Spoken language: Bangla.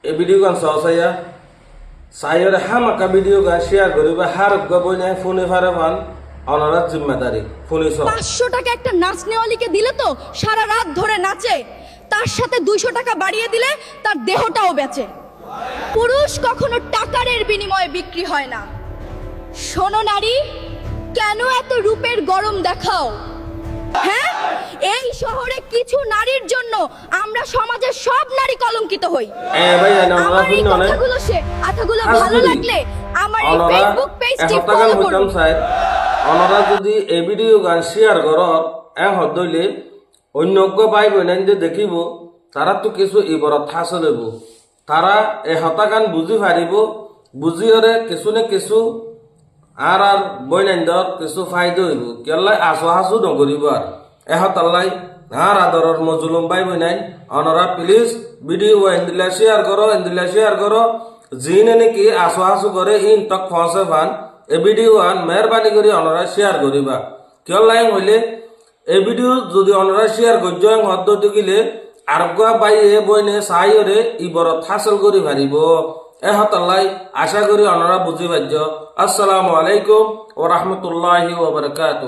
এই ভিডিও গান সহসাইয়া সাইয়ের হামাকা ভিডিও গান শেয়ার করিবা হার গবই নাই ফোনে ফারে ফান অনারার জিম্মেদারি ফোনে সব 500 টাকা একটা নাচনেওয়ালিকে দিলে তো সারা রাত ধরে নাচে, তার সাথে 200 টাকা বাড়িয়ে দিলে তার দেহটাও বেচে। পুরুষ কখনো টাকারের বিনিময়ে বিক্রি হয় না। শোনো নারী, কেন এত রূপের গরম দেখাও? হ্যাঁ, এই শহরে কিছু নারীর জন্য আমরা সমাজের সব নারী কলঙ্কিত হই। ভাই জানো আমার এই আমরা কথাগুলো ভালো লাগলে আমার এই ফেসবুক পেজটি ফলো করুন। অনরা যদি এই ভিডিও গান শেয়ার করো হদইলে অন্যজ্ঞ ভাই বোন যে দেখিব তারা তো কিছু ইবরত হাসে দেব, তারা এই হতাগান বুঝি পারিব, বুঝিওরে কিছু না কিছু আর বৈনান্দর কিছু ফায়দা হইব। কেলাই আসো হাসু নকরিব আর এহতাল্লাই আর আদরের মজলুম ভাই বোনাই অনরা প্লিজ ভিডিও এন্দিলা শেয়ার করো জিনে নাকি আসো হাসু করে ইন তক ফসে ফান এই ভিডিও আন মেহরবানি করে অনরা শেয়ার করিবা। কেলাই হইলে এই ভিডিও যদি অনরা শেয়ার করছ হদ্দটি গিলে আরগা বাই এ বইনে সাইরে ইবরত হাসল করি পারিব। এহতাল্লাই আশা করি অনরা বুঝি পারছ। আসসালামু আলাইকুম ওয়া রাহমাতুল্লাহি ওয়া বারাকাতুহু।